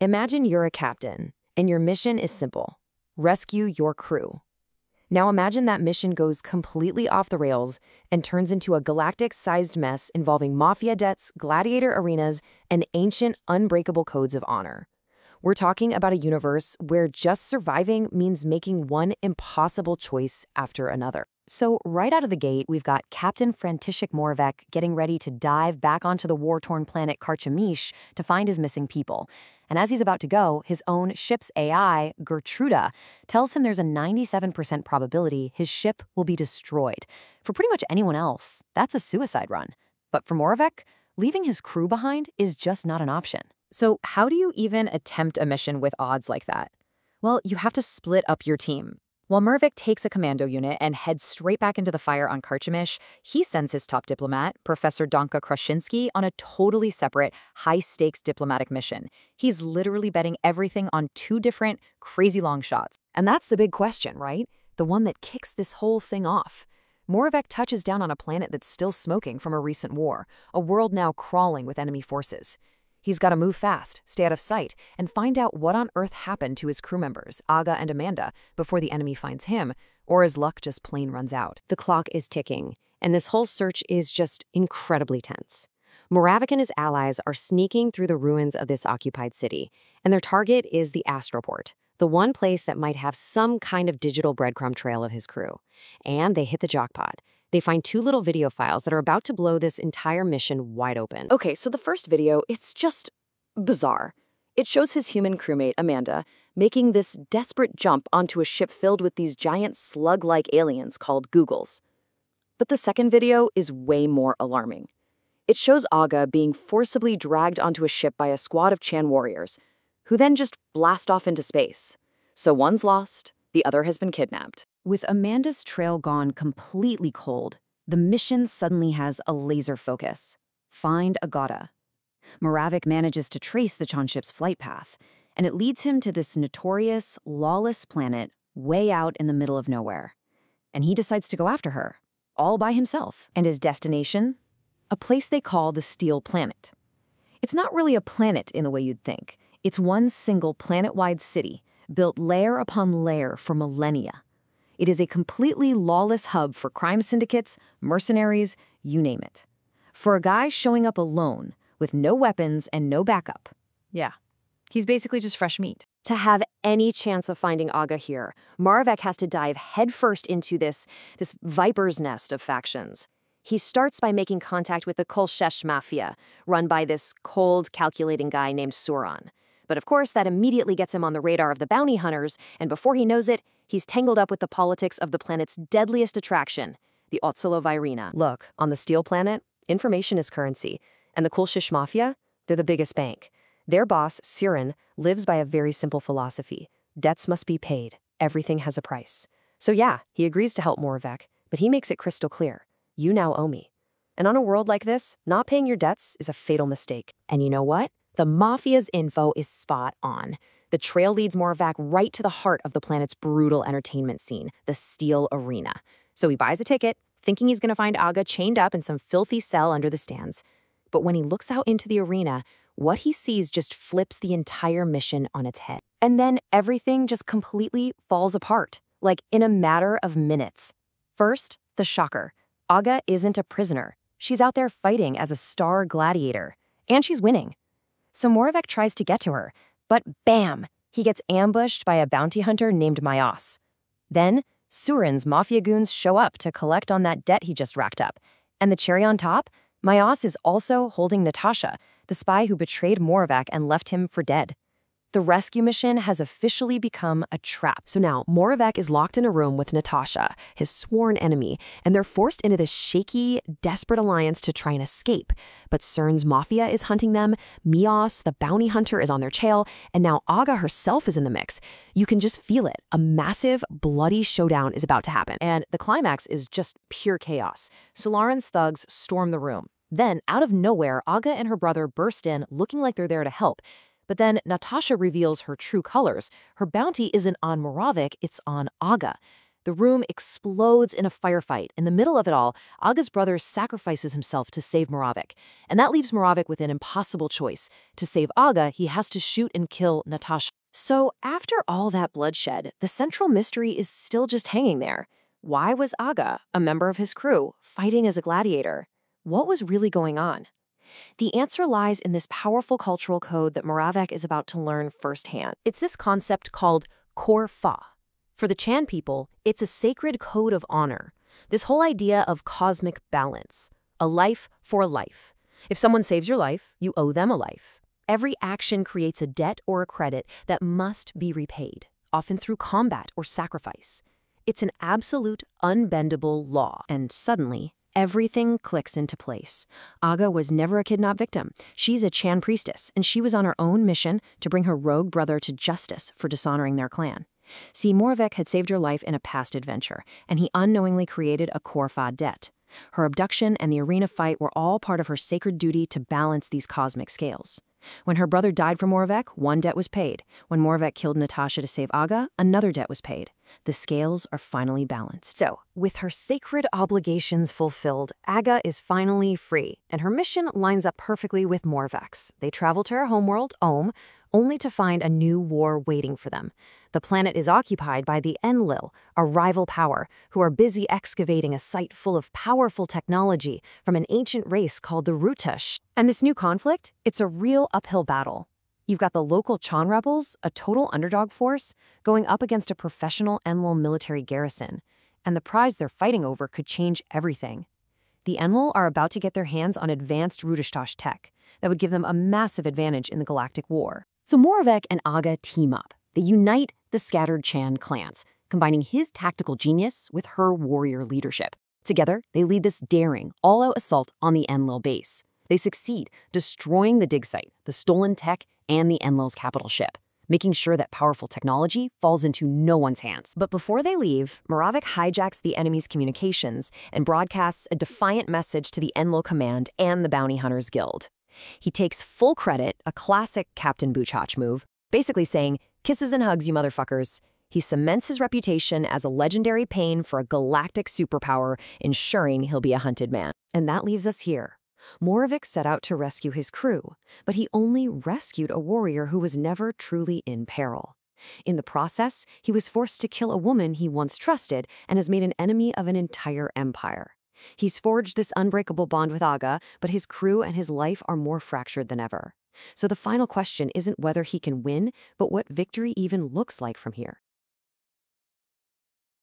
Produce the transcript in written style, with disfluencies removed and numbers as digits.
Imagine you're a captain, and your mission is simple: rescue your crew. Now imagine that mission goes completely off the rails and turns into a galactic-sized mess involving mafia debts, gladiator arenas, and ancient, unbreakable codes of honor. We're talking about a universe where just surviving means making one impossible choice after another. So right out of the gate, we've got Captain František Moravec getting ready to dive back onto the war-torn planet Karchemish to find his missing people. And as he's about to go, his own ship's AI, Gertruda, tells him there's a 97% probability his ship will be destroyed. For pretty much anyone else, that's a suicide run. But for Moravec, leaving his crew behind is just not an option. So how do you even attempt a mission with odds like that? Well, you have to split up your team. While Moravec takes a commando unit and heads straight back into the fire on Karchemish, he sends his top diplomat, Professor Danka Krasinski, on a totally separate, high-stakes diplomatic mission. He's literally betting everything on two different, crazy long shots. And that's the big question, right? The one that kicks this whole thing off. Moravec touches down on a planet that's still smoking from a recent war, a world now crawling with enemy forces. He's got to move fast, stay out of sight, and find out what on earth happened to his crew members, Aga and Amanda, before the enemy finds him, or his luck just plain runs out. The clock is ticking, and this whole search is just incredibly tense. Moravec and his allies are sneaking through the ruins of this occupied city, and their target is the Astroport, the one place that might have some kind of digital breadcrumb trail of his crew. And they hit the jackpot. They find two little video files that are about to blow this entire mission wide open. Okay, so the first video, it's just bizarre. It shows his human crewmate, Amanda, making this desperate jump onto a ship filled with these giant slug-like aliens called Googles. But the second video is way more alarming. It shows Aga being forcibly dragged onto a ship by a squad of Chan warriors, who then just blast off into space. So one's lost, the other has been kidnapped. With Amanda's trail gone completely cold, the mission suddenly has a laser focus. Find Agata. Moravec manages to trace the Chan ship's flight path, and it leads him to this notorious, lawless planet way out in the middle of nowhere. And he decides to go after her, all by himself. And his destination? A place they call the Steel Planet. It's not really a planet in the way you'd think. It's one single planet-wide city, built layer upon layer for millennia. It is a completely lawless hub for crime syndicates, mercenaries, you name it. For a guy showing up alone, with no weapons and no backup. Yeah, he's basically just fresh meat. To have any chance of finding Aga here, Moravec has to dive headfirst into this viper's nest of factions. He starts by making contact with the Kolshesh Mafia, run by this cold, calculating guy named Suran. But of course, that immediately gets him on the radar of the bounty hunters, and before he knows it, he's tangled up with the politics of the planet's deadliest attraction, the Otsolovirina. Look, on the Steel Planet, information is currency, and the Kolshesh Mafia, they're the biggest bank. Their boss, Suran, lives by a very simple philosophy. Debts must be paid. Everything has a price. So yeah, he agrees to help Moravec, but he makes it crystal clear. You now owe me. And on a world like this, not paying your debts is a fatal mistake. And you know what? The Mafia's info is spot on. The trail leads Moravec right to the heart of the planet's brutal entertainment scene, the Steel Arena. So he buys a ticket, thinking he's going to find Aga chained up in some filthy cell under the stands. But when he looks out into the arena, what he sees just flips the entire mission on its head. And then everything just completely falls apart, like in a matter of minutes. First, the shocker. Aga isn't a prisoner. She's out there fighting as a star gladiator. And she's winning. So Moravec tries to get to her, but bam! He gets ambushed by a bounty hunter named Mayos. Then, Suran's mafia goons show up to collect on that debt he just racked up. And the cherry on top? Mayos is also holding Natasha, the spy who betrayed Moravec and left him for dead. The rescue mission has officially become a trap. So now, Moravec is locked in a room with Natasha, his sworn enemy, and they're forced into this shaky, desperate alliance to try and escape. But Cern's mafia is hunting them, Mios, the bounty hunter, is on their trail, and now Aga herself is in the mix. You can just feel it. A massive, bloody showdown is about to happen. And the climax is just pure chaos. Solaran's thugs storm the room. Then, out of nowhere, Aga and her brother burst in, looking like they're there to help. But then Natasha reveals her true colors. Her bounty isn't on Moravec, it's on Aga. The room explodes in a firefight. In the middle of it all, Aga's brother sacrifices himself to save Moravik, and that leaves Moravik with an impossible choice. To save Aga, he has to shoot and kill Natasha. So after all that bloodshed, the central mystery is still just hanging there. Why was Aga, a member of his crew, fighting as a gladiator? What was really going on? The answer lies in this powerful cultural code that Moravik is about to learn firsthand. It's this concept called Kor Fa. For the Chan people, it's a sacred code of honor. This whole idea of cosmic balance. A life for a life. If someone saves your life, you owe them a life. Every action creates a debt or a credit that must be repaid, often through combat or sacrifice. It's an absolute, unbendable law. And suddenly, everything clicks into place. Aga was never a kidnapped victim. She's a Chan priestess, and she was on her own mission to bring her rogue brother to justice for dishonoring their clan. See, Moravik had saved her life in a past adventure, and he unknowingly created a Kor Fa debt. Her abduction and the arena fight were all part of her sacred duty to balance these cosmic scales. When her brother died for Moravik, one debt was paid. When Moravik killed Natasha to save Aga, another debt was paid. The scales are finally balanced. So, with her sacred obligations fulfilled, Aga is finally free, and her mission lines up perfectly with Moravik's. They travel to her homeworld, Ohm, only to find a new war waiting for them. The planet is occupied by the Enlil, a rival power, who are busy excavating a site full of powerful technology from an ancient race called the Rutash. And this new conflict, it's a real uphill battle. You've got the local Chan rebels, a total underdog force, going up against a professional Enlil military garrison. And the prize they're fighting over could change everything. The Enlil are about to get their hands on advanced Rutashtosh tech that would give them a massive advantage in the galactic war. So Moravik and Aga team up. They unite the scattered Chan clans, combining his tactical genius with her warrior leadership. Together, they lead this daring, all-out assault on the Enlil base. They succeed, destroying the dig site, the stolen tech, and the Enlil's capital ship, making sure that powerful technology falls into no one's hands. But before they leave, Moravik hijacks the enemy's communications and broadcasts a defiant message to the Enlil command and the Bounty Hunters Guild. He takes full credit, a classic Captain Buchach move, basically saying, "Kisses and hugs, you motherfuckers." He cements his reputation as a legendary pain for a galactic superpower, ensuring he'll be a hunted man. And that leaves us here. Moravik set out to rescue his crew, but he only rescued a warrior who was never truly in peril. In the process, he was forced to kill a woman he once trusted and has made an enemy of an entire empire. He's forged this unbreakable bond with Aga, but his crew and his life are more fractured than ever. So the final question isn't whether he can win, but what victory even looks like from here.